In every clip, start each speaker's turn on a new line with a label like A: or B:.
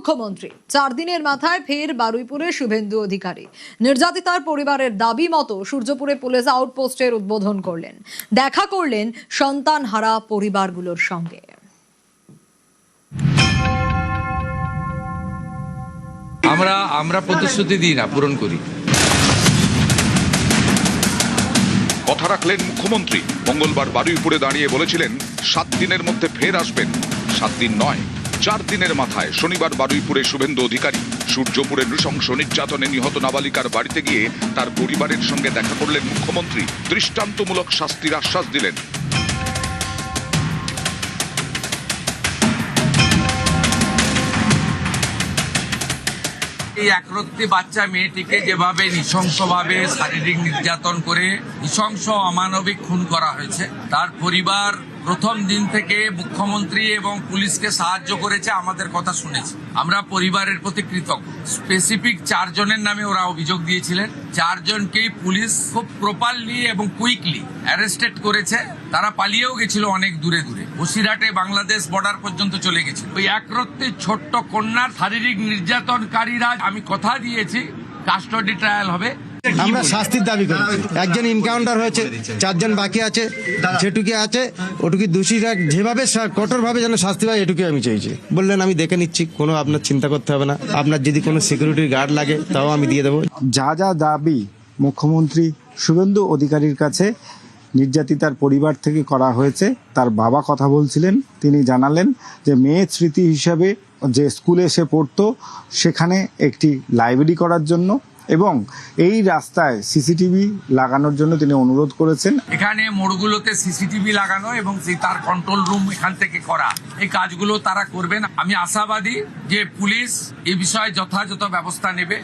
A: মুখ্যমন্ত্রী 4 দিনের মাথায় ফের বারুইপুরে শুভেন্দু অধিকারী নির্যাতিতার পরিবারের দাবি মতো সূর্যপুরে পুলিশ আউটপোস্টের উদ্বোধন করলেন। দেখা করলেন সন্তানহারা পরিবারগুলোর সঙ্গে।
B: আমরা প্রতিশ্রুতি দিই না, পূরণ করি।
C: কথা রাখলেন মুখ্যমন্ত্রী। মঙ্গলবার বারুইপুরে দাঁড়িয়ে বলেছিলেন 7 দিনের মধ্যে ফের আসবেন। 7 দিন নয়, 4 দিনের মাথায় শনিবার বারুইপুরে শুভেন্দু অধিকারী সূর্যপুরে নৃশংস নির্যাতনে নিহত নাবালিকার বাড়িতে গিয়ে তার পরিবারের সঙ্গে দেখা করলেন মুখ্যমন্ত্রী। দৃষ্টান্তমূলক শাস্তির আশ্বাস দিলেন।
B: এই একরত্তি বাচ্চা মেয়েটিকে যেভাবে নৃশংসভাবে শারীরিক নির্যাতন করে নৃশংস অমানবিক খুন করা হয়েছে, তার পরিবার প্রথম দিন থেকে মুখ্যমন্ত্রী এবং পুলিশকে সাহায্য করেছে, আমাদের কথা শুনেছে। আমরা পরিবারের প্রতি কৃতজ্ঞ। স্পেসিফিক 4 জনের নামে ওরা অভিযোগ দিয়েছিলেন। 4 জনকেই পুলিশ খুব প্রপারলি এবং কুইকলি অ্যারেস্টেড করেছে। তারা পালিয়েও গেছিল অনেক দূরে দূরে, বসিরহাটে বাংলাদেশ বর্ডার পর্যন্ত চলে গেছিল। ওই একরত্তি ছোট্ট কন্যার শারীরিক নির্যাতনকারীরা, আমি কথা দিয়েছি কাস্টডি ট্রায়াল হবে।
D: আমরা শাস্তির দাবি করেছি। একজন এনকাউন্টার হয়েছে, 4 জন বাকি আছে। যেটুকু আছে ওটুকু দোষীরা যেভাবে কঠোরভাবে যেন শাস্তি পায়, এটুকুই আমি চাইছি। বললেন আমি দেখে নিচ্ছি, কোনো আপনার চিন্তা করতে হবে না। আপনার যদি কোনো সিকিউরিটি গার্ড লাগে তাও আমি দিয়ে দেবো।
E: যা যা দাবি মুখ্যমন্ত্রী শুভেন্দু অধিকারীর কাছে নির্যাতিতার পরিবার থেকে করা হয়েছে, তার বাবা কথা বলছিলেন। তিনি জানালেন যে মেয়ের স্মৃতি হিসাবে যে স্কুলে সে পড়তো সেখানে একটি লাইব্রেরি করার জন্য এবং এই রাস্তায় সিসিটিভি লাগানোর জন্য তিনি অনুরোধ করেছেন।
B: এখানে মোড়গুলোতে সিসিটিভি লাগানো এবং তার কন্ট্রোল রুম এখান থেকে করা, এই কাজগুলো তারা করবেন। আমি আশাবাদী যে পুলিশ এই বিষয়ে যথাযথ ব্যবস্থা নেবে।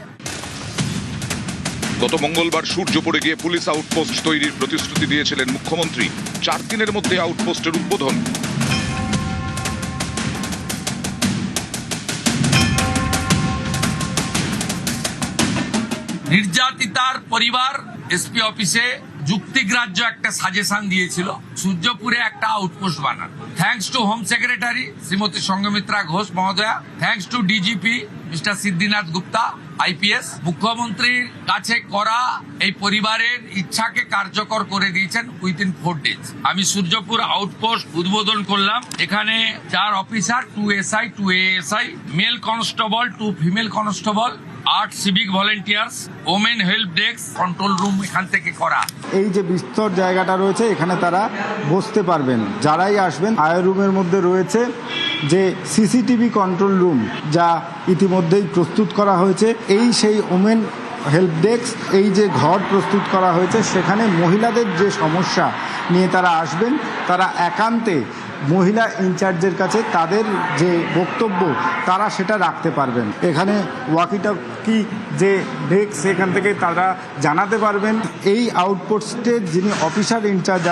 C: গত মঙ্গলবার সূর্যপুরে গিয়ে পুলিশ আউটপোস্ট তৈরির প্রতিশ্রুতি দিয়েছিলেন মুখ্যমন্ত্রী। 4 দিনের মধ্যে আউটপোস্টের উদ্বোধন।
B: নির্যাতিতার পরিবার এসপি অফিসে যুক্তিগ্রাহ্য একটা সাজেশন দিয়েছিল, সূর্যপুরে একটা আউটপোস্ট বানান। Thanks to home secretary Shrimati Sangamitra Ghosh মহোদয়া, thanks to DGP mister Siddhinath Gupta IPS, মুখ্যমন্ত্রীর কাছে করা এই পরিবারের ইচ্ছাকে কার্যকর করে দিয়েছেন উইদিন 4 ডেজ। আমি সূর্যপুর আউটপোস্ট উদ্বোধন করলাম। এখানে 4 officer, 2 SI, 2 ASI, mail constable, 2 female constable, 8 civic volunteers, women help desk, control room এখান থেকে করা।
E: এই যে বিস্তর জায়গাটা রয়েছে এখানে তারা বসতে পারবেন। যারাই আসবেন আয় রুমের মধ্যে রয়েছে যে সিসিটিভি কন্ট্রোল রুম, যা ইতিমধ্যেই প্রস্তুত করা হয়েছে। এই সেই ওমেন হেল্প ডেস্ক, এই যে ঘর প্রস্তুত করা হয়েছে, সেখানে মহিলাদের যে সমস্যা নিয়ে তারা আসবেন, তারা একান্তে মহিলা ইনচার্জের কাছে তাদের যে বক্তব্য তারা সেটা রাখতে পারবেন। এখানে ওয়াকিটকি যে ডেস্ক, সেখান থেকে তারা জানাতে পারবেন। এই আউটপোস্টের যিনি অফিসার ইনচার্জ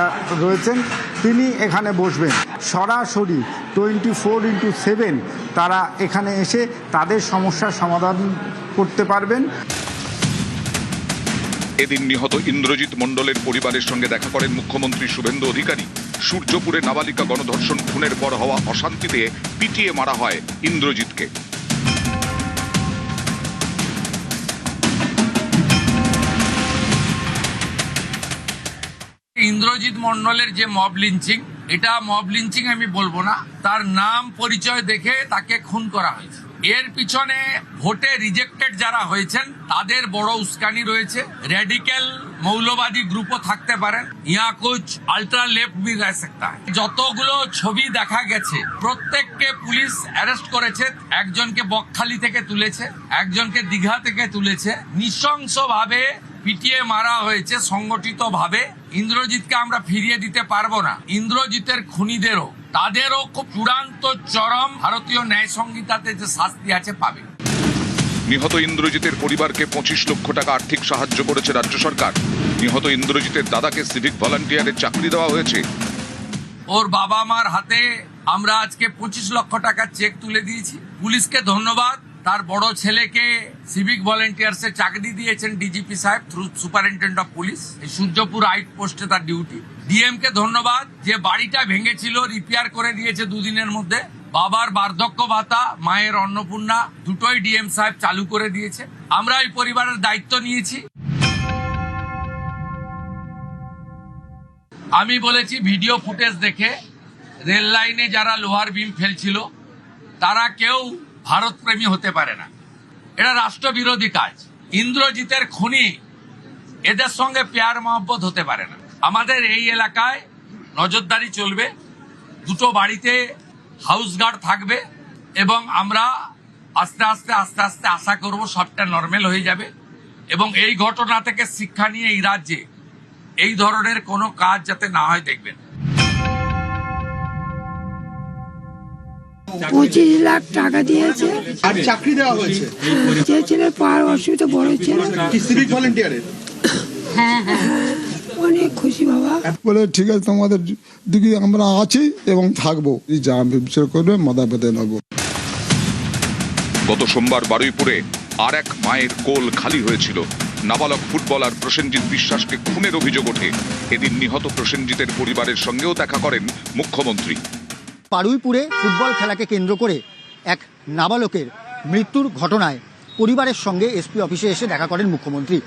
E: রয়েছেন তিনি এখানে বসবেন। সরাসরি 24x7 তারা এখানে এসে তাদের সমস্যার সমাধান করতে পারবেন।
C: এদিন নিহত ইন্দ্রজিৎ মণ্ডলের পরিবারের সঙ্গে দেখা করেন মুখ্যমন্ত্রী শুভেন্দু অধিকারী। সূর্যপুরে নাবালিকা গণধর্ষণ খুনের পর হওয়া অশান্তিতে পিটিয়ে মারা হয় ইন্দ্রজিৎকে।
B: ইন্দ্রজিৎ মণ্ডলের যে মব লিঞ্চিং, এটা মব লিঞ্চিং আমি বলবো না, তার নাম পরিচয় দেখে তাকে খুন করা হয়েছে। এর পিছনে ভোটে রিজেক্টেড যারা হয়েছেন তাদের বড় উস্কানি রয়েছে। রেডিক্যাল মৌলবাদী গ্রুপও থাকতে পারেন, ইয়া কুছ আল্ট্রা লেফট ভি রহ সকতা হ্যায়। যতগুলো ছবি দেখা গেছে প্রত্যেককে পুলিশ অ্যারেস্ট করেছে। একজনকে বকখালি থেকে তুলেছে, একজনকে দীঘা থেকে তুলেছে। নৃশংসভাবে পিটিয়ে মারা হয়েছে সংগঠিতভাবে। ইন্দ্রজিৎকে আমরা ফিরিয়ে দিতে পারবো না। ইন্দ্রজিতের খুনিদেরও, তাদেরও খুব চূড়ান্ত চরম ভারতীয় ন্যায় সংহিতাতে যে শাস্তি আছে পাবে।
C: নিহত ইন্দ্রজিতের পরিবারকে 25 লক্ষ টাকা আর্থিক সাহায্য করেছে রাজ্য সরকার। নিহত ইন্দ্রজিতের দাদাকে সিভিক ভলান্টিয়ারের চাকরি দেওয়া হয়েছে।
B: ওর বাবা মার হাতে আমরা আজকে 25 লক্ষ টাকার চেক তুলে দিয়েছি। পুলিশকে ধন্যবাদ, তার বড় ছেলেকে সিভিক ভলেন্টিয়ার্সে চাকরি দিয়েছেন ডিজিপি সাহেব থ্রু সুপারিনটেন্ডেন্ট অফ পুলিশ। এই সূর্যপুর আউট পোস্টে তার ডিউটি। ডিএম কে ধন্যবাদ যে বাড়িটা ভেঙেছিল রিপেয়ার করে দিয়েছে 2 দিনের মধ্যে। বাবার বার্ধক্য ভাতা, মায়ের অন্নপূর্ণা দুটোই ডিএম সাহেব চালু করে দিয়েছে। আমরা এই পরিবারের দায়িত্ব নিয়েছি। আমি বলেছি ভিডিও ফুটেজ দেখে রেল লাইনে যারা লোহার বিম ফেলছিল তারা কেউ ভারতপ্রেমী হতে পারে না, এটা রাষ্ট্রবিরোধী কাজ। ইন্দ্রজিতের খুনি এদের সঙ্গে প্যার মহব্বত হতে পারে না। আমাদের এই এলাকায় নজরদারি চলবে, দুটো বাড়িতে হাউস গার্ড থাকবে এবং আমরা আস্তে আস্তে আশা করব সবটা নর্মাল হয়ে যাবে এবং এই ঘটনা থেকে শিক্ষা নিয়ে এই রাজ্যে এই ধরনের কোনো কাজ যাতে না হয় দেখবেন।
F: 25 লাখ টাকা দিয়েছে
G: আর চাকরি দেওয়া হয়েছে
F: যে ছেলের পাওয়ার অসুবিধা বড় ছিল
G: কি সিভিক ভলেন্টিয়ারের।
F: অনেক খুশি বাবা।
H: বলে ঠিক আছে তোমাদের দিকে আমরা আছি এবং থাকবো, যা বিচার করবে মাথা পেতে নেবো।
C: গত সোমবার বারুইপুরে আর এক মায়ের কোল খালি হয়েছিল। নাবালক ফুটবলার প্রসেনজিৎ বিশ্বাসকে খুনের অভিযোগ ওঠে। এদিন নিহত প্রসেনজিতের পরিবারের সঙ্গেও দেখা করেন মুখ্যমন্ত্রী।
I: বারুইপুরে ফুটবল খেলাকে কেন্দ্র করে এক নাবালকের মৃত্যুর ঘটনায় পরিবারের সঙ্গে এসপি অফিসে এসে দেখা করেন মুখ্যমন্ত্রী।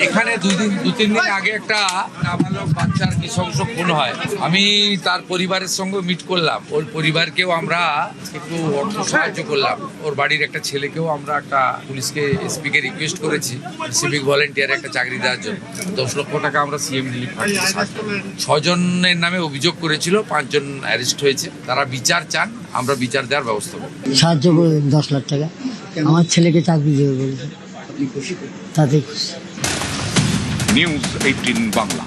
B: এখানে দু তিন দিন আগে একটা নাবালক বাচ্চার নৃশংস খুন হয়। আমি তার পরিবারের সঙ্গে মিট করলাম, ওর পরিবারকেও আমরা একটু অর্থ সাহায্য করলাম। ওর বাড়ির একটা ছেলেকেও আমরা একটা পুলিশকে এসপিকে রিকোয়েস্ট করেছি সিভিক ভলেন্টিয়ার একটা চাকরি দেওয়ার জন্য। 10 লক্ষ টাকা আমরা সিএম রিলিফ ফান্ডে 6 জনের নামে অভিযোগ করেছিল, 5 জন অ্যারেস্ট হয়েছে। তারা বিচার চান, আমরা বিচার দেওয়ার ব্যবস্থা করব।
I: সাহায্য করে 10 লাখ টাকা আমার ছেলেকে চাকরি দেবে বলেছে, তাতে খুশি।
C: নিউজ 18 বাংলা।